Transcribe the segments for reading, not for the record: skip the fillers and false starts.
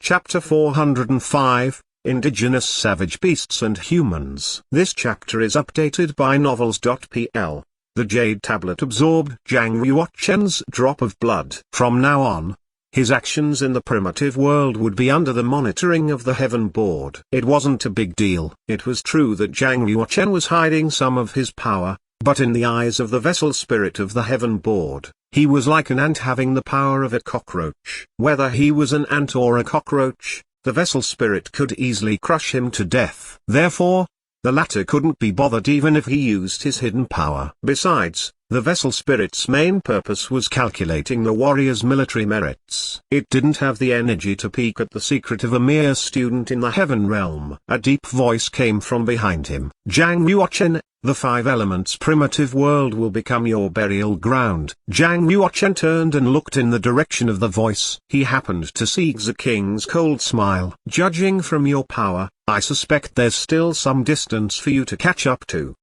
Chapter 405, Indigenous Savage Beasts and Humans. This chapter is updated by novels.pl. The Jade Tablet absorbed Zhang Yuoquan's drop of blood. From now on, his actions in the primitive world would be under the monitoring of the Heaven Board. It wasn't a big deal. It was true that Zhang Yuoquan was hiding some of his power, but in the eyes of the vessel spirit of the Heaven Board, he was like an ant having the power of a cockroach. Whether he was an ant or a cockroach, the vessel spirit could easily crush him to death. Therefore, the latter couldn't be bothered even if he used his hidden power. Besides, the vessel spirit's main purpose was calculating the warrior's military merits. It didn't have the energy to peek at the secret of a mere student in the heaven realm. A deep voice came from behind him. Zhang Yuoquan, the five elements primitive world will become your burial ground. Zhang Yuoquan turned and looked in the direction of the voice. He happened to see the king's cold smile. Judging from your power, I suspect there's still some distance for you to catch up to,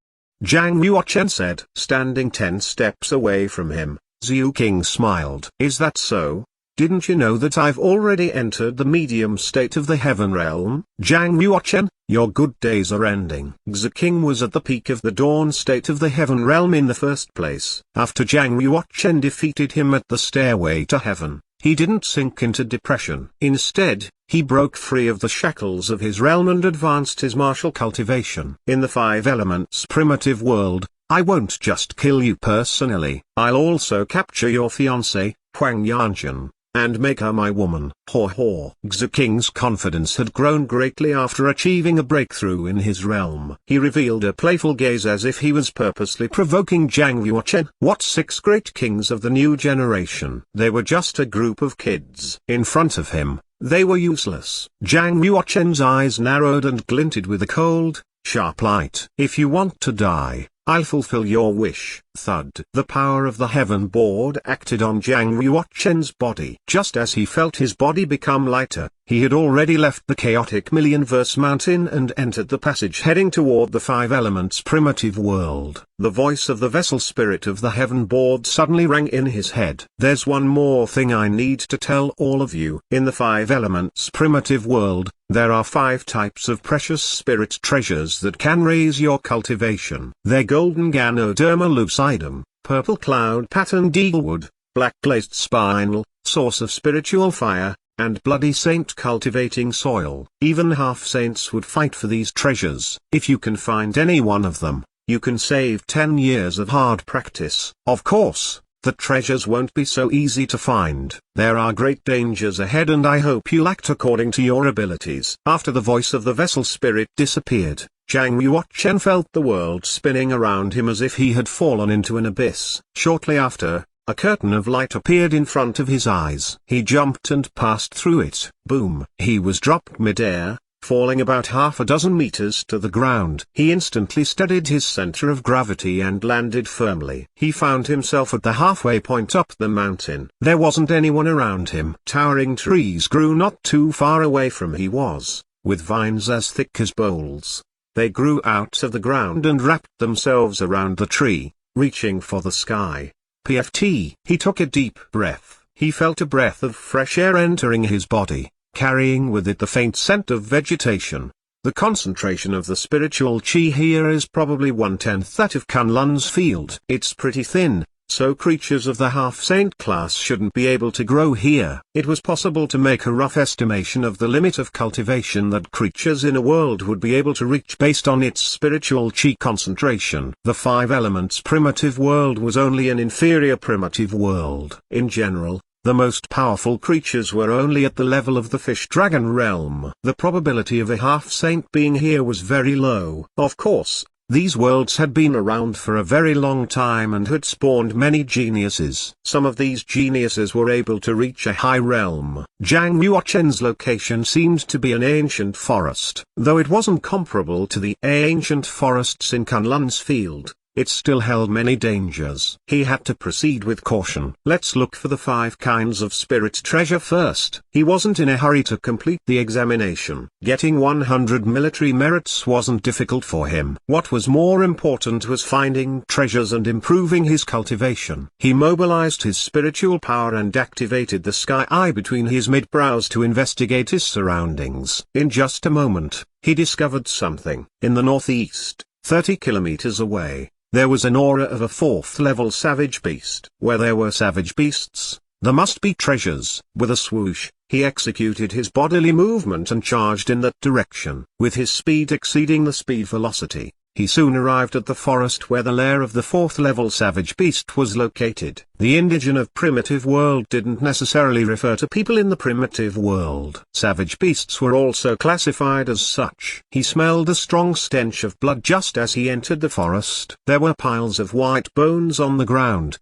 Zhang Yuoquan said. Standing 10 steps away from him, Zhu King smiled. Is that so? Didn't you know that I've already entered the medium state of the heaven realm? Zhang Yuoquan, your good days are ending. Zhu King was at the peak of the dawn state of the heaven realm in the first place. After Zhang Yuoquan defeated him at the stairway to heaven, he didn't sink into depression. Instead, he broke free of the shackles of his realm and advanced his martial cultivation. In the five elements primitive world, I won't just kill you personally, I'll also capture your fiancée, Huang Yanjun, and make her my woman. Ho ho. Zhu King's confidence had grown greatly after achieving a breakthrough in his realm. He revealed a playful gaze as if he was purposely provoking Zhang Yuoquan. What 6 great kings of the new generation? They were just a group of kids. In front of him, they were useless. Zhang Yuoquan's eyes narrowed and glinted with a cold, sharp light. If you want to die, I'll fulfill your wish. Thud. The power of the Heaven Board acted on Zhang Yuoquan's body. Just as he felt his body become lighter, he had already left the chaotic Millionverse Mountain and entered the passage heading toward the five elements primitive world. The voice of the vessel spirit of the Heaven Board suddenly rang in his head. There's one more thing I need to tell all of you. In the five elements primitive world, there are 5 types of precious spirit treasures that can raise your cultivation. They're golden Ganoderma lucidum, purple cloud patterned eaglewood, black glazed spinel, source of spiritual fire, and bloody saint cultivating soil. Even half-saints would fight for these treasures. If you can find any one of them, you can save 10 years of hard practice. Of course, the treasures won't be so easy to find. There are great dangers ahead and I hope you'll act according to your abilities. After the voice of the vessel spirit disappeared, Zhang Yuoquan felt the world spinning around him as if he had fallen into an abyss. Shortly after, a curtain of light appeared in front of his eyes. He jumped and passed through it. Boom! He was dropped mid-air, falling about half a dozen meters to the ground. He instantly steadied his center of gravity and landed firmly. He found himself at the halfway point up the mountain. There wasn't anyone around him. Towering trees grew not too far away from he was, with vines as thick as bowls. They grew out of the ground and wrapped themselves around the tree, reaching for the sky. PFT. He took a deep breath. He felt a breath of fresh air entering his body, carrying with it the faint scent of vegetation. The concentration of the spiritual chi here is probably 1/10 that of Kunlun's field. It's pretty thin, so creatures of the half-saint class shouldn't be able to grow here. It was possible to make a rough estimation of the limit of cultivation that creatures in a world would be able to reach based on its spiritual chi concentration. The five elements primitive world was only an inferior primitive world. In general, the most powerful creatures were only at the level of the fish-dragon realm. The probability of a half-saint being here was very low. Of course, these worlds had been around for a very long time and had spawned many geniuses. Some of these geniuses were able to reach a high realm. Zhang Yuoquan's location seemed to be an ancient forest. Though it wasn't comparable to the ancient forests in Kunlun's field, it still held many dangers. He had to proceed with caution. Let's look for the 5 kinds of spirit treasure first. He wasn't in a hurry to complete the examination. Getting 100 military merits wasn't difficult for him. What was more important was finding treasures and improving his cultivation. He mobilized his spiritual power and activated the sky eye between his mid-brows to investigate his surroundings. In just a moment, he discovered something. In the northeast, 30 kilometers away, there was an aura of a 4th level savage beast. Where there were savage beasts, there must be treasures. With a swoosh, he executed his bodily movement and charged in that direction. With his speed exceeding the speed velocity, he soon arrived at the forest where the lair of the 4th level savage beast was located. The indigenous of primitive world didn't necessarily refer to people in the primitive world. Savage beasts were also classified as such. He smelled a strong stench of blood just as he entered the forest. There were piles of white bones on the ground.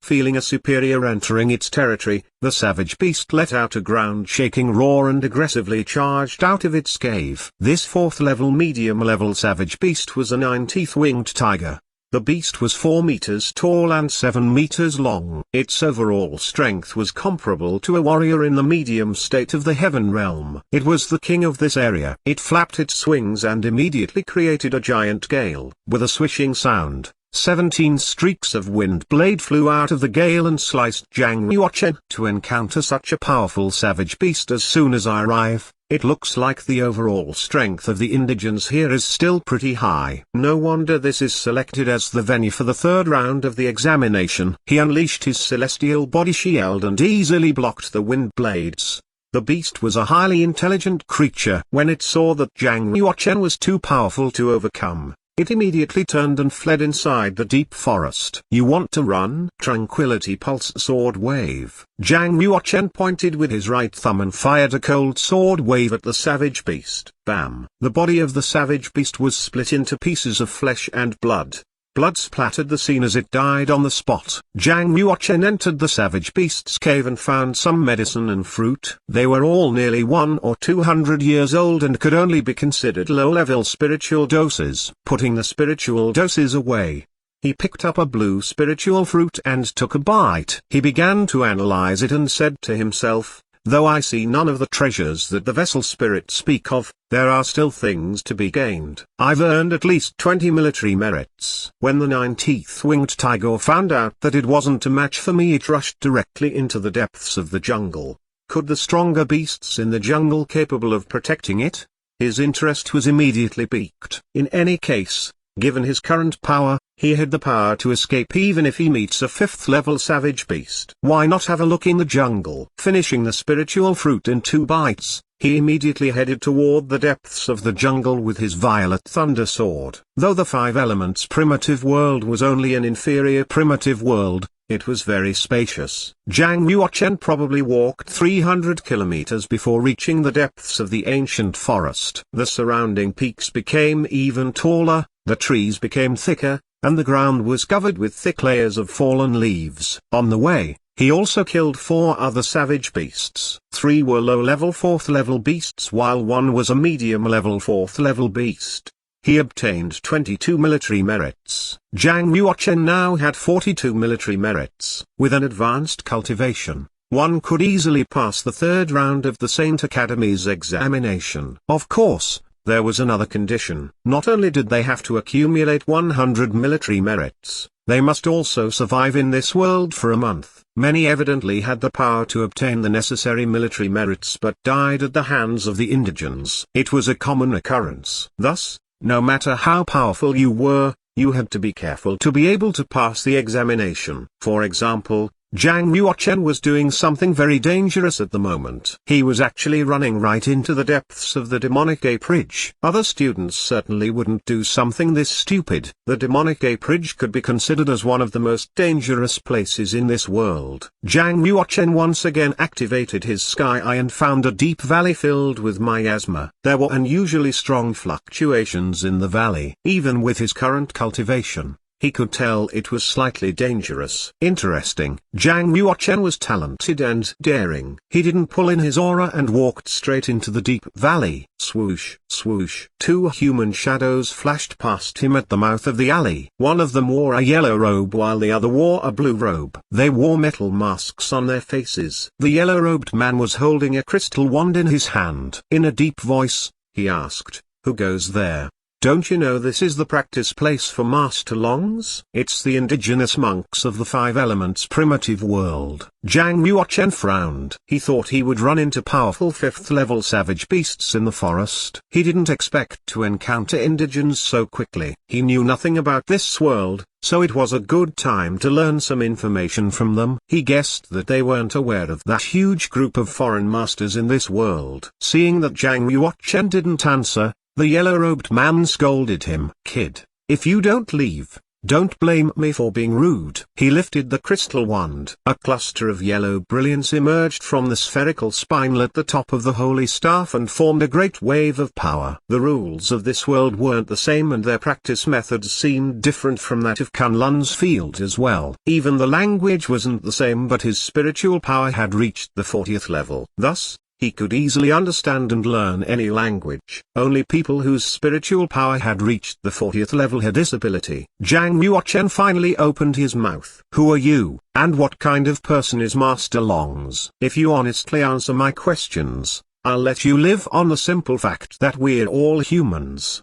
Feeling a superior entering its territory, the savage beast let out a ground-shaking roar and aggressively charged out of its cave. This 4th level medium-level savage beast was a 9-teeth winged tiger. The beast was 4 meters tall and 7 meters long. Its overall strength was comparable to a warrior in the medium state of the heaven realm. It was the king of this area. It flapped its wings and immediately created a giant gale. With a swishing sound, 17 streaks of wind blade flew out of the gale and sliced Zhang Yuochen. To encounter such a powerful savage beast as soon as I arrive, it looks like the overall strength of the Indigenous here is still pretty high. No wonder this is selected as the venue for the 3rd round of the examination. He unleashed his celestial body shield and easily blocked the wind blades. The beast was a highly intelligent creature. When it saw that Zhang Yuochen was too powerful to overcome, it immediately turned and fled inside the deep forest. You want to run? Tranquility pulse sword wave. Zhang Yuochen pointed with his right thumb and fired a cold sword wave at the savage beast. Bam! The body of the savage beast was split into pieces of flesh and blood. Blood splattered the scene as it died on the spot. Zhang Yuochen entered the savage beast's cave and found some medicine and fruit. They were all nearly 100 or 200 years old and could only be considered low-level spiritual doses. Putting the spiritual doses away, he picked up a blue spiritual fruit and took a bite. He began to analyze it and said to himself, though I see none of the treasures that the vessel spirits speak of, there are still things to be gained. I've earned at least 20 military merits. When the 9-teeth winged tiger found out that it wasn't a match for me, it rushed directly into the depths of the jungle. Could the stronger beasts in the jungle capable of protecting it? His interest was immediately piqued. In any case, given his current power, he had the power to escape even if he meets a 5th level savage beast. Why not have a look in the jungle? Finishing the spiritual fruit in 2 bites, he immediately headed toward the depths of the jungle with his violet thunder sword. Though the 5 elements primitive world was only an inferior primitive world, it was very spacious. Zhang Yuochen probably walked 300 kilometers before reaching the depths of the ancient forest. The surrounding peaks became even taller, the trees became thicker, and the ground was covered with thick layers of fallen leaves. On the way, he also killed 4 other savage beasts. 3 were low-level 4th level beasts while 1 was a medium-level 4th level beast. He obtained 22 military merits. Zhang Yuochen now had 42 military merits. With an advanced cultivation, one could easily pass the 3rd round of the Saint Academy's examination. Of course, there was another condition. Not only did they have to accumulate 100 military merits, they must also survive in this world for a month. Many evidently had the power to obtain the necessary military merits but died at the hands of the Indigenous. It was a common occurrence. Thus, no matter how powerful you were, you had to be careful to be able to pass the examination. For example, Zhang Yuochen was doing something very dangerous at the moment. He was actually running right into the depths of the demonic ape ridge. Other students certainly wouldn't do something this stupid. The demonic ape ridge could be considered as one of the most dangerous places in this world. Zhang Yuochen once again activated his sky eye and found a deep valley filled with miasma. There were unusually strong fluctuations in the valley. Even with his current cultivation, he could tell it was slightly dangerous. Interesting. Zhang Yuochen was talented and daring. He didn't pull in his aura and walked straight into the deep valley. Swoosh, swoosh. Two human shadows flashed past him at the mouth of the alley. One of them wore a yellow robe while the other wore a blue robe. They wore metal masks on their faces. The yellow-robed man was holding a crystal wand in his hand. In a deep voice, he asked, "Who goes there? Don't you know this is the practice place for Master Longs? It's the indigenous monks of the Five Elements primitive world." Zhang Yuochen frowned. He thought he would run into powerful 5th-level savage beasts in the forest. He didn't expect to encounter Indigens so quickly. He knew nothing about this world, so it was a good time to learn some information from them. He guessed that they weren't aware of that huge group of foreign masters in this world. Seeing that Zhang Yuochen didn't answer, the yellow-robed man scolded him. "Kid, if you don't leave, don't blame me for being rude." He lifted the crystal wand. A cluster of yellow brilliance emerged from the spherical spine at the top of the holy staff and formed a great wave of power. The rules of this world weren't the same and their practice methods seemed different from that of Kunlun's field as well. Even the language wasn't the same, but his spiritual power had reached the 40th level. Thus, he could easily understand and learn any language. Only people whose spiritual power had reached the 40th level had this ability. Zhang Yuochen finally opened his mouth. "Who are you, and what kind of person is Master Longs? If you honestly answer my questions, I'll let you live on the simple fact that we're all humans."